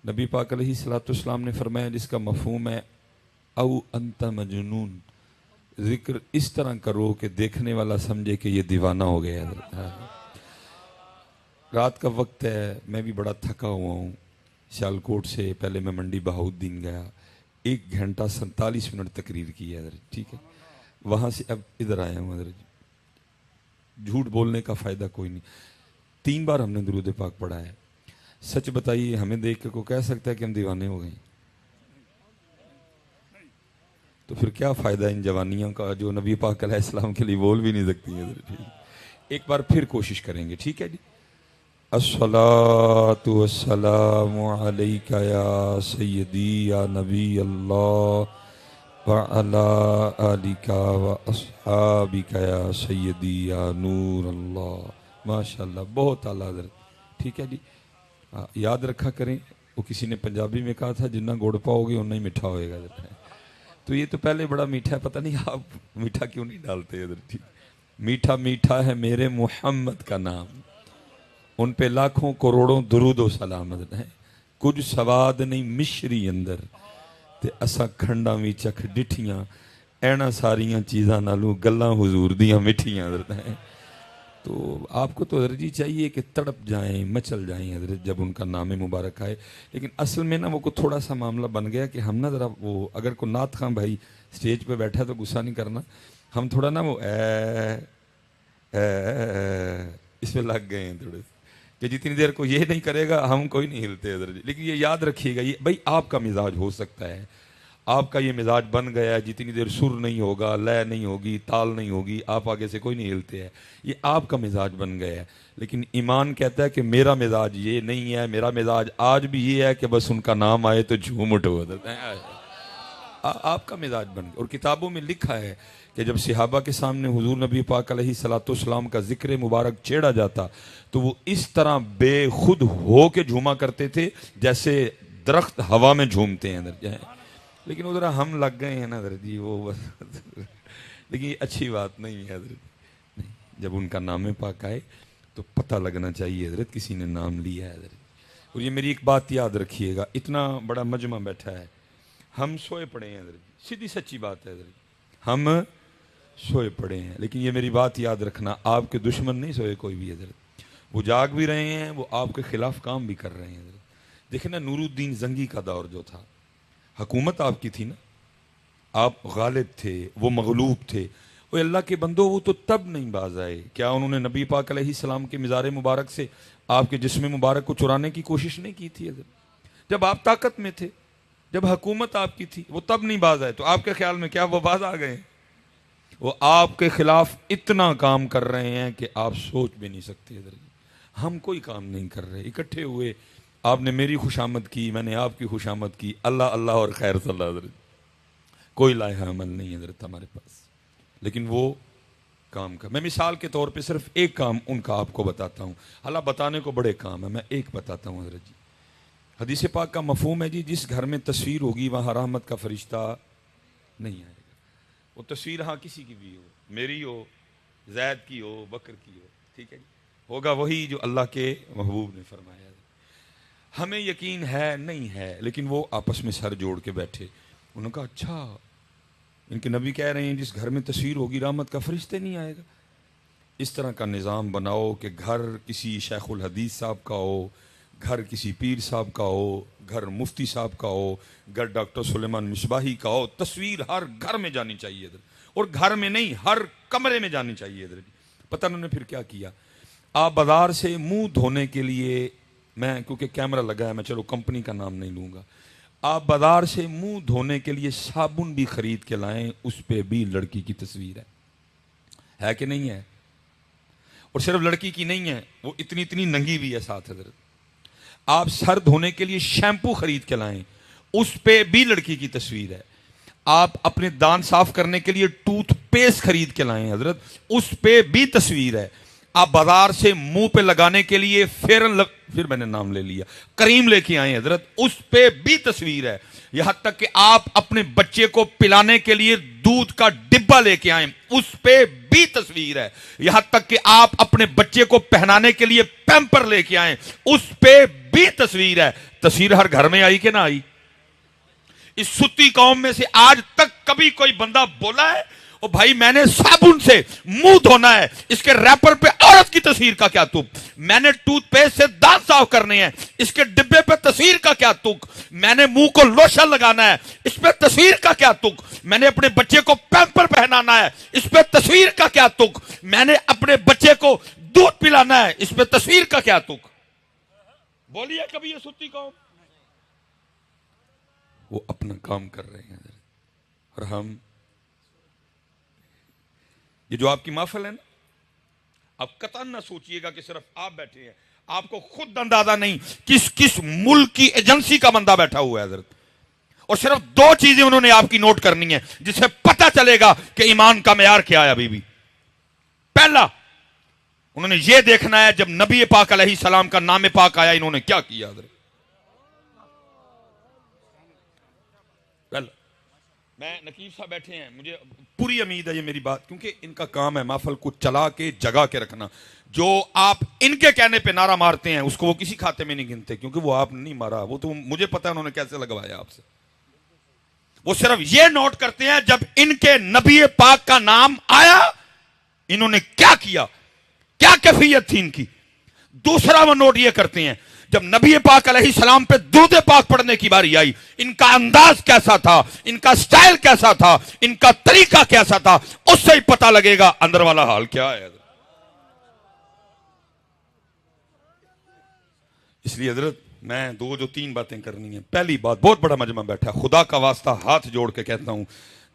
نبی پاک علیہ الصلوۃ والسلام نے فرمایا جس کا مفہوم ہے او انت مجنون، ذکر اس طرح کرو کہ دیکھنے والا سمجھے کہ یہ دیوانہ ہو گیا ہے۔ رات کا وقت ہے، میں بھی بڑا تھکا ہوا ہوں، سیالکوٹ سے پہلے میں منڈی بہاؤالدین گیا، 1 گھنٹہ 47 منٹ تقریر کی ہے حضرت، ٹھیک ہے، وہاں سے اب ادھر آیا ہوں حضرت، جھوٹ بولنے کا فائدہ کوئی نہیں، 3 بار ہم نے درود پاک پڑھا ہے۔ سچ بتائیے ہمیں دیکھ کے کوئی کہہ سکتا ہے کہ ہم دیوانے ہو گئے، تو پھر کیا فائدہ ان جوانیوں کا جو نبی پاک علیہ السلام کے لیے بول بھی نہیں سکتی ہیں۔ ایک بار پھر کوشش کریں گے، ٹھیک ہے جی۔ الصلاۃ والسلام علیک یا سیدی یا نبی اللہ وعلی آلک واصحابک یا سیدی یا نور اللہ۔ ماشاءاللہ، بہت اعلیٰ حضرت، ٹھیک ہے جی۔ یاد رکھا کریں، وہ کسی نے پنجابی میں کہا تھا جنہ گڑ پاؤ گے اتنا ہی میٹھا ہوئے گا حضرت، تو یہ تو پہلے بڑا میٹھا ہے، پتہ نہیں آپ میٹھا کیوں نہیں ڈالتے حضرت، ٹھیک۔ میٹھا میٹھا ہے میرے محمد کا نام، ان پہ لاکھوں کروڑوں درود و سلام حضرت ہیں، کچھ سواد نہیں مشری اندر تے اساں کھنڈاں وی چکھ ڈٹھیاں، اینا ساریاں چیزاں نالوں گلاں حضور دیاں مٹھیاں حضرت ہیں۔ تو آپ کو تو حضرت جی چاہیے کہ تڑپ جائیں، مچل جائیں حضرت جب ان کا نام مبارک آئے، لیکن اصل میں نا وہ کو تھوڑا سا معاملہ بن گیا کہ ہم نا ذرا وہ اگر کوئی نعت خواں بھائی سٹیج پہ بیٹھا ہے تو غصہ نہیں کرنا، ہم تھوڑا نا وہ اس پہ لگ گئے ہیں تھوڑے سے کہ جتنی دیر کو یہ نہیں کرے گا ہم کوئی نہیں ہلتے حضرت جی۔ لیکن یہ یاد رکھیے گا، یہ بھائی آپ کا مزاج ہو سکتا ہے، آپ کا یہ مزاج بن گیا ہے، جتنی دیر سر نہیں ہوگا، لے نہیں ہوگی، تال نہیں ہوگی، آپ آگے سے کوئی نہیں ہلتے ہے، یہ آپ کا مزاج بن گیا ہے۔ لیکن ایمان کہتا ہے کہ میرا مزاج یہ نہیں ہے، میرا مزاج آج بھی یہ ہے کہ بس ان کا نام آئے تو جھوم اٹھو حضرت، آپ کا مزاج بن گیا۔ اور کتابوں میں لکھا ہے کہ جب صحابہ کے سامنے حضور نبی پاک علیہ الصلوۃ والسلام کا ذکر مبارک چھیڑا جاتا تو وہ اس طرح بے خود ہو کے جھوما کرتے تھے جیسے درخت ہوا میں جھومتے ہیں حضرت۔ لیکن ادھر ہم لگ گئے ہیں نا حضرت جی، وہ لیکن یہ اچھی بات نہیں ہے حضرت، نہیں، جب ان کا نام پاک آئے تو پتہ لگنا چاہیے حضرت کسی نے نام لیا ہے حضرت۔ اور یہ میری ایک بات یاد رکھیے گا، اتنا بڑا مجمع بیٹھا ہے، ہم سوئے پڑے ہیں حضرت، سیدھی سچی بات ہے حضرت، ہم سوئے پڑے ہیں، لیکن یہ میری بات یاد رکھنا، آپ کے دشمن نہیں سوئے کوئی بھی حضرت، وہ جاگ بھی رہے ہیں، وہ آپ کے خلاف کام بھی کر رہے ہیں حضرت۔ دیکھیں نا نور الدین زنگی کا دور جو تھا، حکومت آپ کی تھی نا، آپ غالب تھے، وہ مغلوب تھے، وہ اللہ کے بندو وہ تو تب نہیں باز آئے، کیا انہوں نے نبی پاک علیہ السلام کے مزار مبارک سے آپ کے جسم مبارک کو چرانے کی کوشش نہیں کی تھی حضرت؟ جب آپ طاقت میں تھے، جب حکومت آپ کی تھی، وہ تب نہیں باز آئے، تو آپ کے خیال میں کیا وہ باز آ گئے؟ وہ آپ کے خلاف اتنا کام کر رہے ہیں کہ آپ سوچ بھی نہیں سکتے حضرت۔ ہم کوئی کام نہیں کر رہے، اکٹھے ہوئے، آپ نے میری خوشامد کی، میں نے آپ کی خوشامد کی، اللہ اللہ اور خیر صلی اللہ حضرت، کوئی لائحہ عمل نہیں حضرت ہمارے پاس، لیکن وہ کام کا، میں مثال کے طور پہ صرف ایک کام ان کا آپ کو بتاتا ہوں، اللہ بتانے کو بڑے کام ہے، میں ایک بتاتا ہوں حضرت جی۔ حدیث پاک کا مفہوم ہے جی، جس گھر میں تصویر ہوگی وہاں رحمت کا فرشتہ نہیں آئے گا، وہ تصویر ہاں کسی کی بھی ہو، میری ہو، زید کی ہو، بکر کی ہو، ٹھیک ہے جی، ہوگا وہی جو اللہ کے محبوب نے فرمایا۔ ہمیں یقین ہے نہیں ہے، لیکن وہ آپس میں سر جوڑ کے بیٹھے، انہوں نے کہا اچھا ان کے نبی کہہ رہے ہیں جس گھر میں تصویر ہوگی رحمت کا فرشتے نہیں آئے گا۔ اس طرح کا نظام بناؤ کہ گھر کسی شیخ الحدیث صاحب کا ہو، گھر کسی پیر صاحب کا ہو، گھر مفتی صاحب کا ہو، گھر ڈاکٹر سلیمان مصباحی کا ہو، تصویر ہر گھر میں جانی چاہیے ادھر، اور گھر میں نہیں ہر کمرے میں جانی چاہیے ادھر۔ پتہ انہوں نے پھر کیا کیا، آپ بازار سے منہ دھونے کے لیے، میں کیونکہ کیمرہ لگا ہے میں چلو کمپنی کا نام نہیں لوں گا، آپ بازار سے منہ دھونے کے لیے صابن بھی خرید کے لائیں، اس پہ بھی لڑکی کی تصویر ہے کہ نہیں ہے؟ اور صرف لڑکی کی نہیں ہے، وہ اتنی اتنی ننگی بھی ہے ساتھ حضرت۔ آپ سر دھونے کے لیے شیمپو خرید کے لائیں، اس پہ بھی لڑکی کی تصویر ہے۔ آپ اپنے دانت صاف کرنے کے لیے ٹوتھ پیسٹ خرید کے لائیں حضرت، اس پہ بھی تصویر ہے۔ آپ بازار سے منہ پہ لگانے کے لیے پھر میں نے نام لے لیا، کریم لے کے آئے حضرت، اس پہ بھی تصویر ہے۔ یہاں تک کہ آپ اپنے بچے کو پلانے کے لیے دودھ کا ڈبہ ڈبہ لے کے آئیں اس پہ بھی تصویر ہے. یہاں تک کہ آپ اپنے بچے کو پہنانے کے لیے پیمپر لے کے آئیں اس پہ بھی تصویر ہے. تصویر ہر گھر میں آئی کہ نہ آئی؟ اس ستی قوم میں سے آج تک کبھی کوئی بندہ بولا ہے او بھائی میں نے صابن سے منہ دھونا ہے, اس کے ریپر پہ عورت کی تصویر کا کیا تک؟ میں نے ٹوتھ پیسٹ سے دانت صاف کرنے ہیں, اس کے ڈبے پہ تصویر کا کیا تک؟ میں نے منہ کو لوشن لگانا ہے, اس پہ تصویر کا کیا تک؟ میں نے اپنے بچے کو پیمپر پہنانا ہے, اس پہ تصویر کا کیا تک؟ میں نے اپنے بچے کو دودھ پلانا ہے, اس پہ تصویر کا کیا تک؟ بولیے کبھی یہ ستی قوم. وہ اپنا کام کر رہے ہیں اور ہم یہ جو آپ کی محفل ہے نا, آپ قطعاً نہ سوچئے گا کہ صرف آپ بیٹھے ہیں, آپ کو خود اندازہ نہیں کس کس ملک کی ایجنسی کا بندہ بیٹھا ہوا ہے حضرت, اور صرف 2 چیزیں انہوں نے آپ کی نوٹ کرنی ہے جس سے پتہ چلے گا کہ ایمان کا معیار کیا ہے. ابھی بھی پہلا انہوں نے یہ دیکھنا ہے جب نبی پاک علیہ السلام کا نام پاک آیا انہوں نے کیا کیا حضرت. میں نقیب صاحب بیٹھے ہیں, مجھے پوری امید ہے یہ میری بات, کیونکہ ان کا کام ہے محفل کو چلا کے جگہ کے رکھنا. جو آپ ان کے کہنے پہ نعرہ مارتے ہیں اس کو وہ کسی کھاتے میں نہیں گنتے, کیونکہ وہ آپ نے نہیں مارا, وہ تو مجھے پتا ہے انہوں نے کیسے لگوایا آپ سے. وہ صرف یہ نوٹ کرتے ہیں جب ان کے نبی پاک کا نام آیا انہوں نے کیا کیا, کیا کیفیت تھی ان کی. دوسرا وہ نوٹ یہ کرتے ہیں جب نبی پاک علیہ السلام پہ درود پاک پڑھنے کی باری آئی ان کا انداز کیسا تھا, ان کا سٹائل کیسا تھا, ان کا طریقہ کیسا تھا, اس سے ہی پتہ لگے گا اندر والا حال کیا ہے. اس لیے حضرت میں 2-3 باتیں کرنی ہیں. پہلی بات, بہت بڑا مجمع بیٹھا, خدا کا واسطہ ہاتھ جوڑ کے کہتا ہوں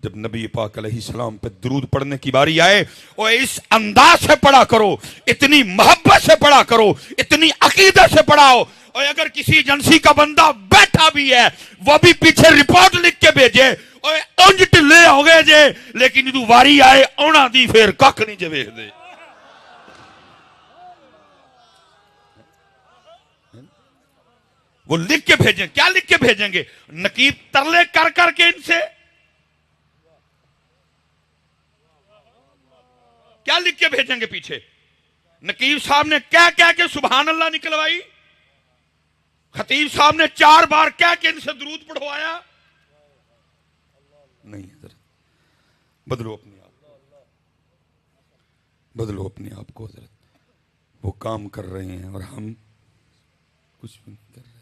جب نبی پاک علیہ السلام پہ درود پڑھنے کی باری آئے اور اس انداز سے پڑھا کرو, اتنی محبت سے پڑھا کرو, اتنی عقیدت سے پڑھاؤ. اور اگر کسی ایجنسی کا بندہ بیٹھا بھی ہے وہ بھی پیچھے رپورٹ لکھ کے بھیجے اور اونجٹ لے ہو گئے جے لیکن تو واری آئے اونا دی پھر کک نہیں جے ویکھ دے. وہ لکھ کے بھیجیں, کیا لکھ کے بھیجیں گے؟ نقیب ترلے کر کر کے ان سے کیا لکھ کے بھیجیں گے پیچھے؟ نقیب صاحب نے کہہ کے سبحان اللہ نکلوائی, خطیب صاحب نے 4 بار کہہ کے ان سے درود پڑھوایا نہیں. حضرت بدلو اپنے آپ کو, بدلو اپنے آپ کو حضرت. وہ کام کر رہے ہیں اور ہم کچھ بھی نہیں کر رہے,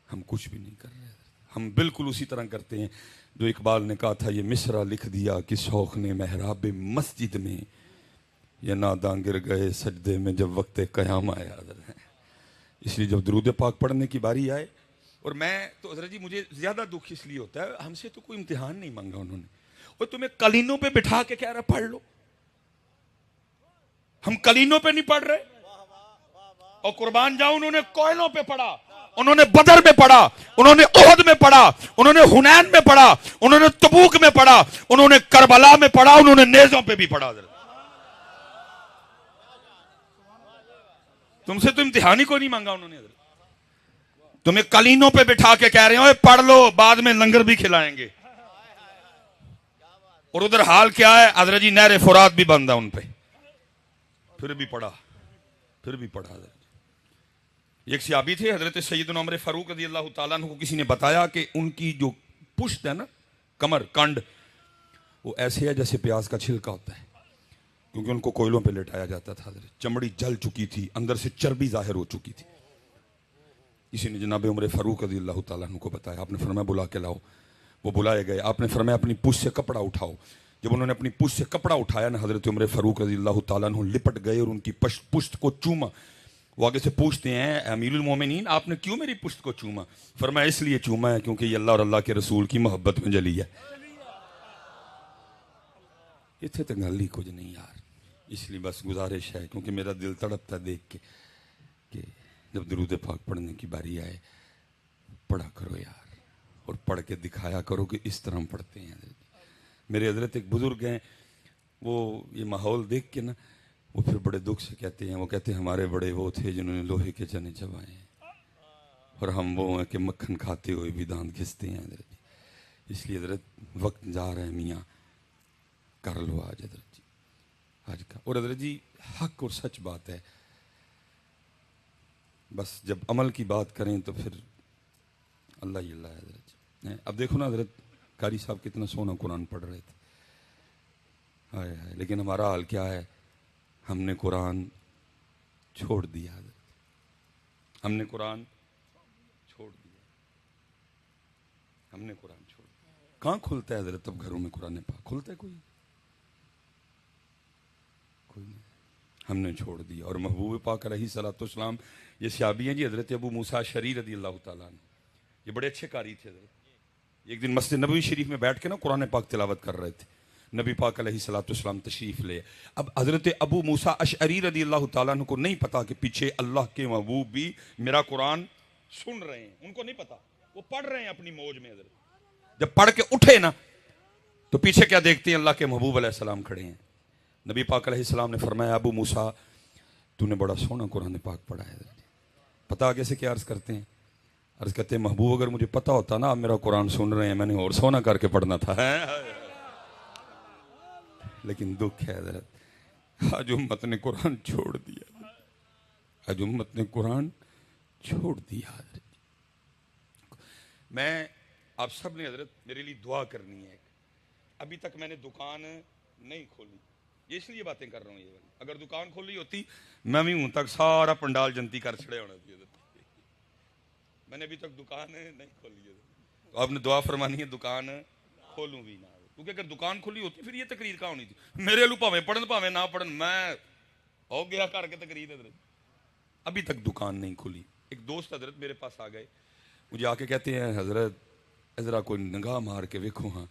ہم کچھ بھی نہیں کر رہے. ہم بالکل اسی طرح کرتے ہیں جو اقبال نے کہا تھا, یہ مصرع لکھ دیا کہ شوق نے محراب مسجد میں, یہ ناداں گر گئے سجدے میں جب وقت قیام آیا. اس لیے جب درود پاک پڑھنے کی باری آئے, اور میں تو حضرت جی مجھے زیادہ دکھ اس لیے ہوتا ہے ہم سے تو کوئی امتحان نہیں مانگا انہوں نے, اور تمہیں کلینوں پہ بٹھا کے کہہ رہا پڑھ لو. ہم کلینوں پہ نہیں پڑھ رہے, اور قربان جاؤں انہوں نے کوئلوں پہ پڑھا, انہوں نے بدر میں پڑھا, انہوں نے احد میں پڑھا, انہوں نے حنین میں پڑھا, انہوں نے تبوک میں پڑھا, انہوں نے کربلا میں پڑھا, انہوں نے نیزوں پہ بھی پڑھا. تم سے تو امتحان ہی کو نہیں مانگا انہوں نے. تمہیں کلینوں پہ بٹھا کے کہہ رہے ہیں پڑھ لو بعد میں لنگر بھی کھلائیں گے, اور ادھر حال کیا ہے حضرت جی نہر فرات بھی بند ہے ان پہ, پھر بھی پڑھا, پھر بھی پڑھا. ایک صحابی تھے حضرت سیدنا عمر فاروق رضی اللہ تعالیٰ عنہ کو کسی نے بتایا کہ ان کی جو پشت ہے نا, کمر کنڈ, وہ ایسے ہے جیسے پیاز کا چھلکا ہوتا ہے, کیونکہ ان کو کوئلوں پہ لٹایا جاتا تھا. چمڑی جل چکی تھی, اندر سے چربی ظاہر ہو چکی تھی. اسی نے جناب عمر فاروق رضی اللہ تعالیٰ عنہ کو بتایا, آپ نے فرمایا بلا کے لاؤ. وہ بلائے گئے, آپ نے فرمایا اپنی پشت سے کپڑا اٹھاؤ. جب انہوں نے اپنی پشت سے کپڑا اٹھایا نا حضرت عمر فاروق رضی اللہ تعالیٰ عنہ لپٹ گئے اور ان کی پشت کو چوما. وہ آگے سے پوچھتے ہیں امیر المومنین آپ نے کیوں میری پشت کو چوما؟ فرمایا اس لیے چوما ہے کیونکہ یہ اللہ اور اللہ کے رسول کی محبت میں جلی ہے. یہ تھے تو گل ہی کچھ نہیں یار, اس لیے بس گزارش ہے کیونکہ میرا دل تڑپتا دیکھ کے کہ جب درود پاک پڑھنے کی باری آئے پڑھا کرو یار, اور پڑھ کے دکھایا کرو کہ اس طرح ہم پڑھتے ہیں. میرے حضرت ایک بزرگ ہیں, وہ یہ ماحول دیکھ کے نا وہ پھر بڑے دکھ سے کہتے ہیں, وہ کہتے ہیں ہمارے بڑے وہ تھے جنہوں نے لوہے کے چنے چبائے ہیں اور ہم وہ ہیں کہ مکھن کھاتے ہوئے بھی دانت گھستے ہیں. حضرت اس لیے حضرت وقت جا رہا ہے میاں, کر لو آج حضرت جی، آج کا. اور حضرت جی حق اور سچ بات ہے، بس جب عمل کی بات کریں تو پھر اللہ ہی اللہ ہے حضرت جی. اب دیکھو نا حضرت قاری صاحب کتنا سونا قرآن پڑھ رہے تھے، ہائے ہائے، لیکن ہمارا حال کیا ہے؟ ہم نے قرآن چھوڑ دیا حضرت، ہم نے قرآن چھوڑ دیا، ہم نے قرآن چھوڑ دیا. کہاں کھلتا ہے حضرت اب گھروں میں قرآن پاک؟ کھلتا ہے کوئی نہیں. ہم نے چھوڑ دیا. اور محبوب پاک علیہ الصلوۃ والسلام، یہ صحابی ہیں جی حضرت ابو موسیٰ اشعری رضی اللہ تعالیٰ عنہ، یہ بڑے اچھے قاری تھے حضرت. ایک دن مسجد نبوی شریف میں بیٹھ کے نا قرآن پاک تلاوت کر رہے تھے، نبی پاک علیہ الصلوۃ والسلام تشریف لے. اب حضرت ابو موسیٰ اشعری رضی اللہ تعالیٰ عنہ کو نہیں پتا کہ پیچھے اللہ کے محبوب بھی میرا قرآن سن رہے ہیں، ان کو نہیں پتا، وہ پڑھ رہے ہیں اپنی موج میں. حضرت جب پڑھ کے اٹھے نا تو پیچھے کیا دیکھتے ہیں؟ اللہ کے محبوب علیہ السلام کھڑے ہیں. نبی پاک علیہ السلام نے فرمایا ابو موسیٰ تو نے بڑا سونا قرآن پاک پڑھا ہے. پتہ آگے سے کیا عرض کرتے ہیں؟ عرض کرتے ہیں محبوب اگر مجھے پتا ہوتا نا آپ میرا قرآن سن رہے ہیں میں نے اور سونا کر کے پڑھنا تھا. لیکن دکھ ہے حضرت، آج امت نے قرآن چھوڑ دیا، آج امت نے قرآن چھوڑ دیا. حضرت میں آپ سب نے حضرت میرے لیے دعا کرنی ہے. ابھی تک میں نے دکان نہیں کھولی، یہ اس لیے باتیں کر رہا ہوں. یہ اگر دکان کھولی ہوتی میں بھی ہوں تک سارا پنڈال جنتی کر چھڑے ہونا تھی. میں نے ابھی تک دکان نہیں کھولی ہے، تو آپ نے دعا فرمانی ہے دکان کھولوں بھی نہ، کیونکہ اگر دکان کھولی ہوتی پھر یہ تقریر کہاں ہونی تھی؟ میرے لو پاویں پڑھن پاویں نہ پڑھن، میں ہو گیا کر کے تقریر. حضرت ابھی تک دکان نہیں کھلی. ایک دوست حضرت میرے پاس آ گئے، مجھے آ کے کہتے ہیں حضرت ذرا کوئی نگاہ مار کے ویکھو ہاں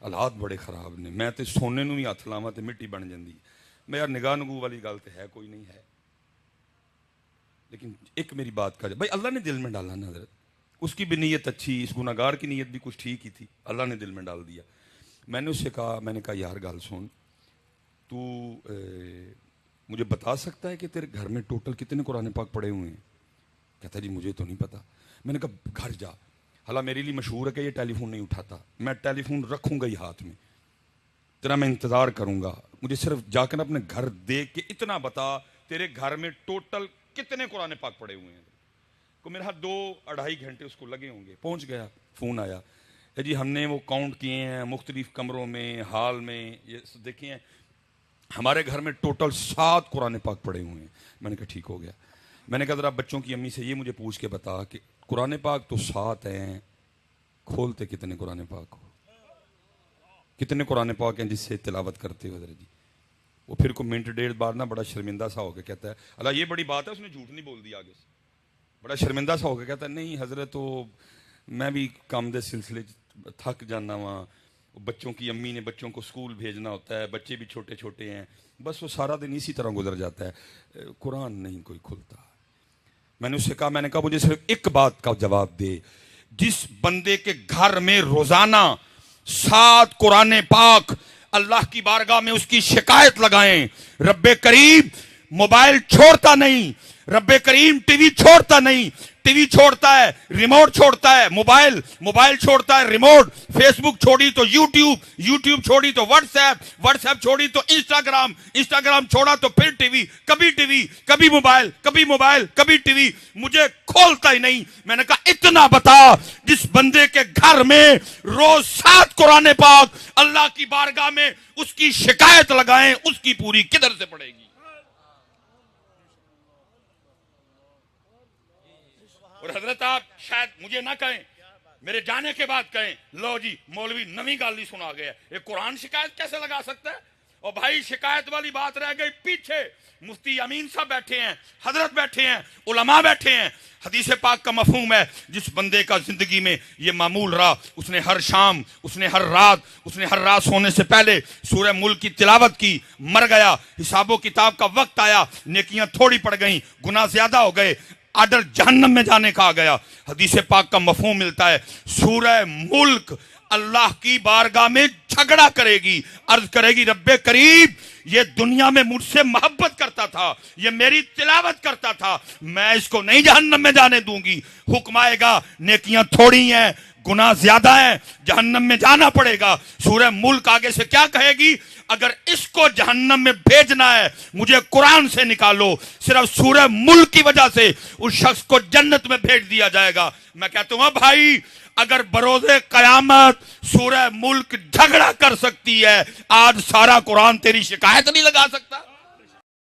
حالات بڑے خراب نے، میں تے سونے نو ہی ہاتھ لاواں تے مٹی بن جاندی. میں یار نگاہ نگو والی گل تے ہے کوئی نہیں ہے، لیکن ایک میری بات کا بھائی اللہ نے دل میں ڈالا نا حضرت، اس کی بھی نیت اچھی، اس گناہگار کی نیت بھی کچھ ٹھیک ہی تھی، اللہ نے دل میں ڈال دیا. میں نے اس سے کہا، میں نے کہا یار گل سن، تو مجھے بتا سکتا ہے کہ تیرے گھر میں ٹوٹل کتنے قرآن پاک پڑے ہوئے ہیں؟ کہتا جی مجھے تو نہیں پتا. میں نے کہا گھر جا، حالانکہ میرے لیے مشہور ہے کہ یہ ٹیلی فون نہیں اٹھاتا، میں ٹیلی فون رکھوں گا ہی ہاتھ میں، تیرا میں انتظار کروں گا، مجھے صرف جا کر اپنے گھر دیکھ کے اتنا بتا تیرے گھر میں ٹوٹل کتنے قرآن پاک پڑے ہوئے ہیں. کو میرے ہاتھ 2-2.5 گھنٹے اس کو لگے ہوں گے. پہنچ گیا، فون آیا جی ہم نے وہ کاؤنٹ کیے ہیں مختلف کمروں میں، ہال میں، یہ دیکھیں ہمارے گھر میں ٹوٹل 7 قرآن پاک پڑے ہوئے ہیں. میں نے کہا ٹھیک ہو گیا. میں نے کہا ذرا بچوں کی امی سے یہ مجھے پوچھ کے بتا کہ قرآن پاک تو 7 ہیں، کھولتے کتنے قرآن پاک ہو؟ کتنے قرآن پاک ہیں جس سے تلاوت کرتے ہو حضرت جی؟ وہ پھر کو منٹ ڈیڑھ بار نا بڑا شرمندہ سا ہو کے کہتا ہے اللہ یہ بڑی بات ہے، اس نے جھوٹ نہیں بول دیا آگے سے. بڑا شرمندہ سا ہو کے کہتا ہے نہیں حضرت تو میں بھی کام دے سلسلے تھک جانا وہاں، بچوں کی امی نے بچوں کو اسکول بھیجنا ہوتا ہے، بچے بھی چھوٹے چھوٹے ہیں، بس وہ سارا دن اسی طرح گزر جاتا ہے، قرآن نہیں کوئی کھلتا. میں نے اس سے کہا، میں نے کہا مجھے صرف ایک بات کا جواب دے، جس بندے کے گھر میں روزانہ 7 قرآن پاک اللہ کی بارگاہ میں اس کی شکایت لگائیں، رب کریم موبائل چھوڑتا نہیں، رب کریم ٹی وی چھوڑتا نہیں، ٹی وی چھوڑتا ہے ریموٹ چھوڑتا ہے، موبائل چھوڑتا ہے ریموٹ، فیس بک چھوڑی تو یوٹیوب چھوڑی تو واٹس ایپ چھوڑی تو انسٹاگرام چھوڑا تو پھر ٹی وی، کبھی موبائل کبھی ٹی وی، مجھے کھولتا ہی نہیں. میں نے کہا اتنا بتا، جس بندے کے گھر میں روز 7 قرآن پاک اللہ کی بارگاہ میں اس کی شکایت لگائیں، اس کی پوری کدھر سے پڑے گی؟ اور حضرت آپ شاید مجھے نہ کہیں، میرے جانے کے بعد کہیں لو جی مولوی نویں گال ہی سنا گیا، یہ قرآن شکایت کیسے لگا سکتا ہے؟ اور بھائی شکایت والی بات رہ گئی پیچھے، مفتی امین صاحب بیٹھے ہیں، حضرت بیٹھے ہیں، علماء بیٹھے ہیں. حدیث پاک کا مفہوم ہے جس بندے کا زندگی میں یہ معمول رہا، اس نے ہر شام، اس نے ہر رات سونے سے پہلے سورہ ملک کی تلاوت کی، مر گیا، حساب و کتاب کا وقت آیا، نیکیاں تھوڑی پڑ گئیں، گناہ زیادہ ہو گئے، آرڈر جہنم میں جانے کا آ گیا. حدیث پاک کا مفہوم ملتا ہے سورہ ملک اللہ کی بارگاہ میں جھگڑا کرے گی، عرض کرے گی رب کریم یہ دنیا میں مجھ سے محبت کرتا تھا، یہ میری تلاوت کرتا تھا، میں اس کو نہیں جہنم میں جانے دوں گی. حکم آئے گا نیکیاں تھوڑی ہیں، گناہ زیادہ ہیں، جہنم میں جانا پڑے گا۔ سورہ ملک آگے سے کیا کہے گی؟ اگر اس کو جہنم میں بھیجنا ہے مجھے قرآن سے نکالو، صرف سورہ ملک کی وجہ سے اس شخص کو جنت میں بھیج دیا جائے گا۔ میں کہتا ہوں بھائی، اگر بروز قیامت سورہ ملک جھگڑا کر سکتی ہے، آج سارا قرآن تیری شکایت نہیں لگا سکتا؟